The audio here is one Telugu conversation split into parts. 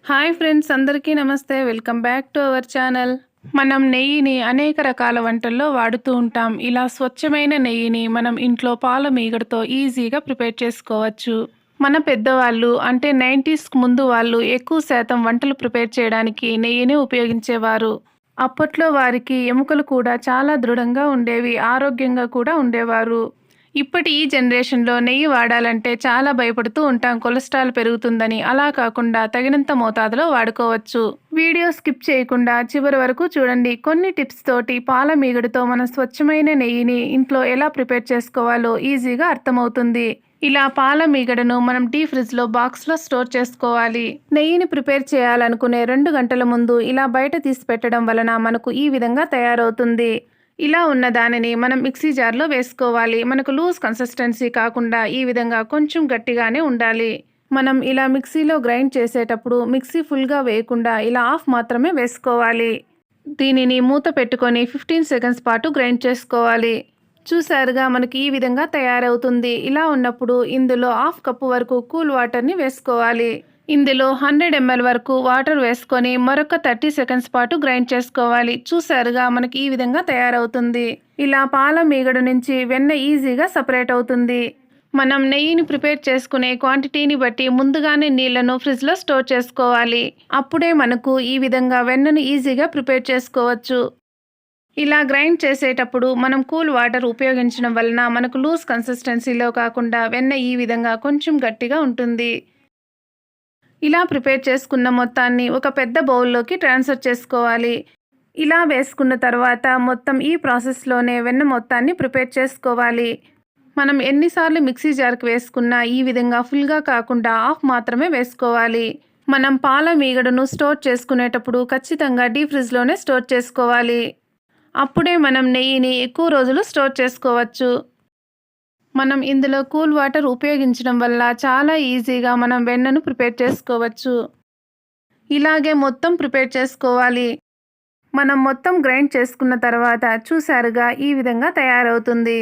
హాయ్ ఫ్రెండ్స్, అందరికీ నమస్తే. Welcome back to our channel. మనం నెయ్యిని అనేక రకాల వంటల్లో వాడుతూ ఉంటాం. ఇలా స్వచ్ఛమైన నెయ్యిని మనం ఇంట్లో పాల మీగడతో ఈజీగా ప్రిపేర్ చేసుకోవచ్చు. మన పెద్దవాళ్ళు అంటే 90s ముందు వాళ్ళు ఎక్కువ శాతం వంటలు ప్రిపేర్ చేయడానికి నెయ్యిని ఉపయోగించేవారు. అప్పట్లో వారికి ఎముకలు కూడా చాలా దృఢంగా ఉండేవి, ఆరోగ్యంగా కూడా ఉండేవారు. ఇప్పటి ఈ జనరేషన్లో నెయ్యి వాడాలంటే చాలా భయపడుతూ ఉంటాం, కొలెస్ట్రాల్ పెరుగుతుందని. అలా కాకుండా తగినంత మోతాదులో వాడుకోవచ్చు. వీడియో స్కిప్ చేయకుండా చివరి వరకు చూడండి. కొన్ని టిప్స్ తోటి పాల మీగడతో మన స్వచ్ఛమైన నెయ్యిని ఇంట్లో ఎలా ప్రిపేర్ చేసుకోవాలో ఈజీగా అర్థమవుతుంది. ఇలా పాల మీగడను మనం డీ ఫ్రిడ్జ్లో బాక్స్లో స్టోర్ చేసుకోవాలి. నెయ్యిని ప్రిపేర్ చేయాలనుకునే 2 గంటల ముందు ఇలా బయట తీసి పెట్టడం వలన మనకు ఈ విధంగా తయారవుతుంది. ఇలా ఉన్న దానిని మనం మిక్సీ జార్లో వేసుకోవాలి. మనకు లూజ్ కన్సిస్టెన్సీ కాకుండా ఈ విధంగా కొంచెం గట్టిగానే ఉండాలి. మనం ఇలా మిక్సీలో గ్రైండ్ చేసేటప్పుడు మిక్సీ ఫుల్గా వేయకుండా ఇలా హాఫ్ మాత్రమే వేసుకోవాలి. దీనిని మూత పెట్టుకొని 15 సెకండ్స్ పాటు గ్రైండ్ చేసుకోవాలి. చూసారుగా, మనకి ఈ విధంగా తయారవుతుంది. ఇలా ఉన్నప్పుడు ఇందులో హాఫ్ కప్పు వరకు కూల్ వాటర్ని వేసుకోవాలి. ఇందులో 100 ml వరకు వాటర్ వేసుకొని మరొక 30 సెకండ్స్ పాటు గ్రైండ్ చేసుకోవాలి. చూసారుగా, మనకి ఈ విధంగా తయారవుతుంది. ఇలా పాల మీగడ నుంచి వెన్న ఈజీగా సపరేట్ అవుతుంది. మనం నెయ్యిని ప్రిపేర్ చేసుకునే క్వాంటిటీని బట్టి ముందుగానే నీళ్లను ఫ్రిడ్జ్లో స్టోర్ చేసుకోవాలి. అప్పుడే మనకు ఈ విధంగా వెన్నను ఈజీగా ప్రిపేర్ చేసుకోవచ్చు. ఇలా గ్రైండ్ చేసేటప్పుడు మనం కూల్ వాటర్ ఉపయోగించడం వలన మనకు లూజ్ కన్సిస్టెన్సీలో కాకుండా వెన్న ఈ విధంగా కొంచెం గట్టిగా ఉంటుంది. ఇలా ప్రిపేర్ చేసుకున్న మొత్తాన్ని ఒక పెద్ద బౌల్లోకి ట్రాన్స్ఫర్ చేసుకోవాలి. ఇలా వేసుకున్న తర్వాత మొత్తం ఈ ప్రాసెస్లోనే వెన్న మొత్తాన్ని ప్రిపేర్ చేసుకోవాలి. మనం ఎన్నిసార్లు మిక్సీ జార్కి వేసుకున్నా ఈ విధంగా ఫుల్గా కాకుండా హాఫ్ మాత్రమే వేసుకోవాలి. మనం పాల మీగడను స్టోర్ చేసుకునేటప్పుడు ఖచ్చితంగా డీ ఫ్రిడ్జ్లోనే స్టోర్ చేసుకోవాలి. అప్పుడే మనం నెయ్యిని ఎక్కువ రోజులు స్టోర్ చేసుకోవచ్చు. మనం ఇందులో కూల్ వాటర్ ఉపయోగించడం వల్ల చాలా ఈజీగా మనం వెన్నను ప్రిపేర్ చేసుకోవచ్చు. ఇలాగే మొత్తం ప్రిపేర్ చేసుకోవాలి. మనం మొత్తం గ్రైండ్ చేసుకున్న తర్వాత చూసారుగా, ఈ విధంగా తయారవుతుంది.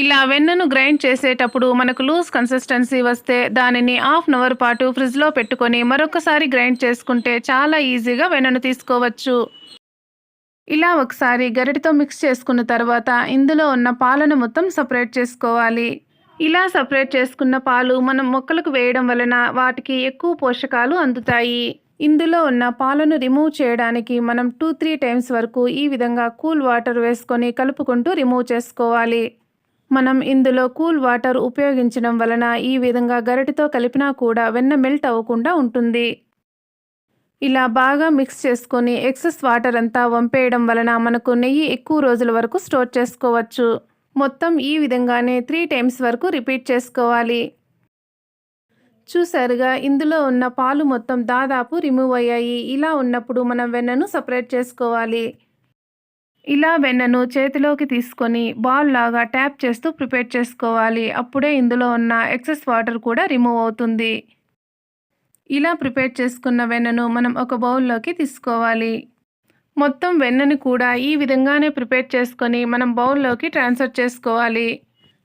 ఇలా వెన్నను గ్రైండ్ చేసేటప్పుడు మనకు లూజ్ కన్సిస్టెన్సీ వస్తే దానిని హాఫ్ అన్ అవర్ పాటు ఫ్రిడ్జ్లో పెట్టుకొని మరొకసారి గ్రైండ్ చేసుకుంటే చాలా ఈజీగా వెన్నను తీసుకోవచ్చు. ఇలా ఒకసారి గరిటెతో మిక్స్ చేసుకున్న తర్వాత ఇందులో ఉన్న పాలను మొత్తం సపరేట్ చేసుకోవాలి. ఇలా సపరేట్ చేసుకున్న పాలు మనం మొక్కలకు వేయడం వలన వాటికి ఎక్కువ పోషకాలు అందుతాయి. ఇందులో ఉన్న పాలను రిమూవ్ చేయడానికి మనం 2-3 టైమ్స్ వరకు ఈ విధంగా కూల్ వాటర్ వేసుకొని కలుపుకుంటూ రిమూవ్ చేసుకోవాలి. మనం ఇందులో కూల్ వాటర్ ఉపయోగించడం వలన ఈ విధంగా గరిటెతో కలిపినా కూడా వెన్న మెల్ట్ అవ్వకుండా ఉంటుంది. ఇలా బాగా మిక్స్ చేసుకొని ఎక్సెస్ వాటర్ అంతా వంపేయడం వలన మనకు నెయ్యి ఎక్కువ రోజుల వరకు స్టోర్ చేసుకోవచ్చు. మొత్తం ఈ విధంగానే 3 టైమ్స్ వరకు రిపీట్ చేసుకోవాలి. చూసారుగా, ఇందులో ఉన్న పాలు మొత్తం దాదాపు రిమూవ్ అయ్యాయి. ఇలా ఉన్నప్పుడు మనం వెన్నను సపరేట్ చేసుకోవాలి. ఇలా వెన్నను చేతిలోకి తీసుకొని బాల్ లాగా ట్యాప్ చేస్తూ ప్రిపేర్ చేసుకోవాలి. అప్పుడే ఇందులో ఉన్న ఎక్సెస్ వాటర్ కూడా రిమూవ్ అవుతుంది. ఇలా ప్రిపేర్ చేసుకున్న వెన్నను మనం ఒక బౌల్లోకి తీసుకోవాలి. మొత్తం వెన్నని కూడా ఈ విధంగానే ప్రిపేర్ చేసుకొని మనం బౌల్లోకి ట్రాన్స్ఫర్ చేసుకోవాలి.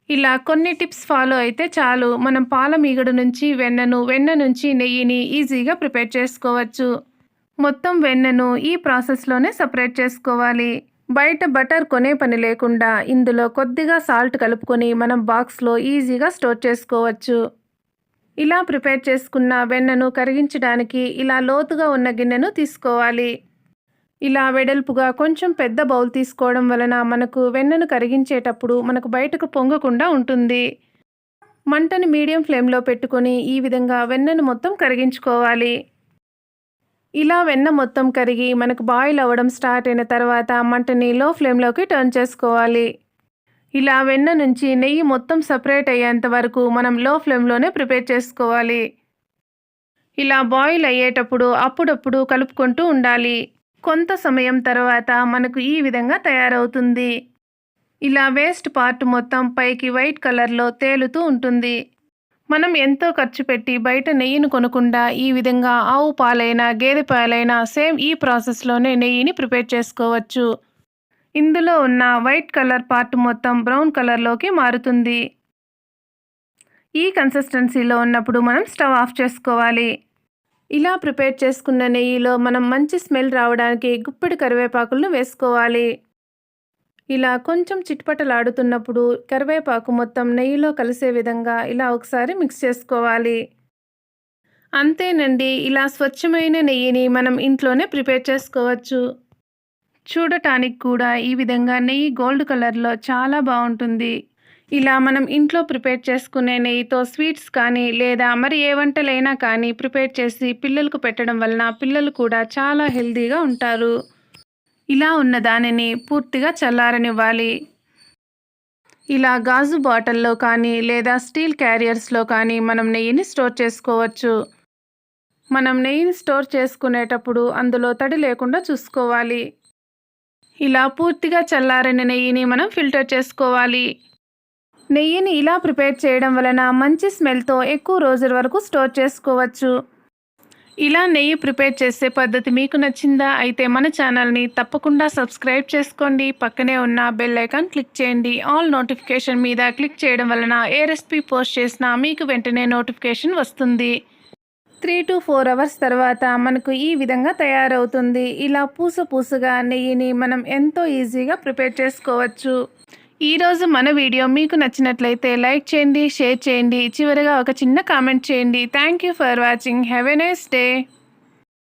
ఇలా కొన్ని టిప్స్ ఫాలో అయితే చాలు, మనం పాల మీగడ నుంచి వెన్న నుంచి నెయ్యిని ఈజీగా ప్రిపేర్ చేసుకోవచ్చు. మొత్తం వెన్నను ఈ ప్రాసెస్లోనే సపరేట్ చేసుకోవాలి. బయట బటర్ కొనే పని లేకుండా ఇందులో కొద్దిగా సాల్ట్ కలుపుకొని మనం బాక్స్లో ఈజీగా స్టోర్ చేసుకోవచ్చు. ఇలా ప్రిపేర్ చేసుకున్న వెన్నను కరిగించడానికి ఇలా లోతుగా ఉన్న గిన్నెను తీసుకోవాలి. ఇలా వెడల్పుగా కొంచెం పెద్ద బౌల్ తీసుకోవడం వలన మనకు వెన్నను కరిగించేటప్పుడు మనకు బయటకు పొంగకుండా ఉంటుంది. మంటని మీడియం ఫ్లేమ్లో పెట్టుకొని ఈ విధంగా వెన్నను మొత్తం కరిగించుకోవాలి. ఇలా వెన్న మొత్తం కరిగి మనకు బాయిల్ అవ్వడం స్టార్ట్ అయిన తర్వాత మంటని లో ఫ్లేమ్లోకి టర్న్ చేసుకోవాలి. ఇలా వెన్న నుంచి నెయ్యి మొత్తం సపరేట్ అయ్యేంత వరకు మనం లో ఫ్లేమ్లోనే ప్రిపేర్ చేసుకోవాలి. ఇలా బాయిల్ అయ్యేటప్పుడు అప్పుడప్పుడు కలుపుకుంటూ ఉండాలి. కొంత సమయం తర్వాత మనకు ఈ విధంగా తయారవుతుంది. ఇలా వేస్ట్ పార్ట్ మొత్తం పైకి వైట్ కలర్లో తేలుతూ ఉంటుంది. మనం ఎంతో ఖర్చు పెట్టి బయట నెయ్యిని కొనకుండా ఈ విధంగా ఆవు పాలైనా గేదె పాలైనా సేమ్ ఈ ప్రాసెస్లోనే నెయ్యిని ప్రిపేర్ చేసుకోవచ్చు. ఇందులో ఉన్న వైట్ కలర్ పార్ట్ మొత్తం బ్రౌన్ కలర్లోకి మారుతుంది. ఈ కన్సిస్టెన్సీలో ఉన్నప్పుడు మనం స్టవ్ ఆఫ్ చేసుకోవాలి. ఇలా ప్రిపేర్ చేసుకున్న నెయ్యిలో మనం మంచి స్మెల్ రావడానికి గుప్పెడు కరివేపాకులను వేసుకోవాలి. ఇలా కొంచెం చిట్పటలాడుతున్నప్పుడు కరివేపాకు మొత్తం నెయ్యిలో కలిసే విధంగా ఇలా ఒకసారి మిక్స్ చేసుకోవాలి. అంతేనండి, ఇలా స్వచ్ఛమైన నెయ్యిని మనం ఇంట్లోనే ప్రిపేర్ చేసుకోవచ్చు. చూడటానికి కూడా ఈ విధంగా నెయ్యి గోల్డ్ కలర్లో చాలా బాగుంటుంది. ఇలా మనం ఇంట్లో ప్రిపేర్ చేసుకునే నెయ్యితో స్వీట్స్ కానీ లేదా మరి ఏ వంటలైనా కానీ ప్రిపేర్ చేసి పిల్లలకు పెట్టడం వలన పిల్లలు కూడా చాలా హెల్తీగా ఉంటారు. ఇలా ఉన్న దానిని పూర్తిగా చల్లారనివ్వాలి. ఇలా గాజు బాటిల్లో కానీ లేదా స్టీల్ క్యారియర్స్లో కానీ మనం నెయ్యిని స్టోర్ చేసుకోవచ్చు. మనం నెయ్యిని స్టోర్ చేసుకునేటప్పుడు అందులో తడి లేకుండా చూసుకోవాలి. ఇలా పూర్తిగా చల్లారిన నెయ్యిని మనం ఫిల్టర్ చేసుకోవాలి. నెయ్యిని ఇలా ప్రిపేర్ చేయడం వలన మంచి స్మెల్తో ఎక్కువ రోజుల వరకు స్టోర్ చేసుకోవచ్చు. ఇలా నెయ్యి ప్రిపేర్ చేసే పద్ధతి మీకు నచ్చిందా? అయితే మన ఛానల్ని తప్పకుండా సబ్స్క్రైబ్ చేసుకోండి. పక్కనే ఉన్న బెల్ ఐకాన్ క్లిక్ చేయండి. ఆల్ నోటిఫికేషన్ మీద క్లిక్ చేయడం వలన ఏ రెసిపీ పోస్ట్ చేసినా మీకు వెంటనే నోటిఫికేషన్ వస్తుంది. 3 to 4 అవర్స్ తర్వాత మనకు ఈ విధంగా తయారవుతుంది. ఇలా పూసగా నెయ్యిని మనం ఎంతో ఈజీగా ప్రిపేర్ చేసుకోవచ్చు. ఈరోజు మన వీడియో మీకు నచ్చినట్లయితే లైక్ చేయండి, షేర్ చేయండి, చివరిగా ఒక చిన్న కామెంట్ చేయండి. Thank you for watching. Have a nice day.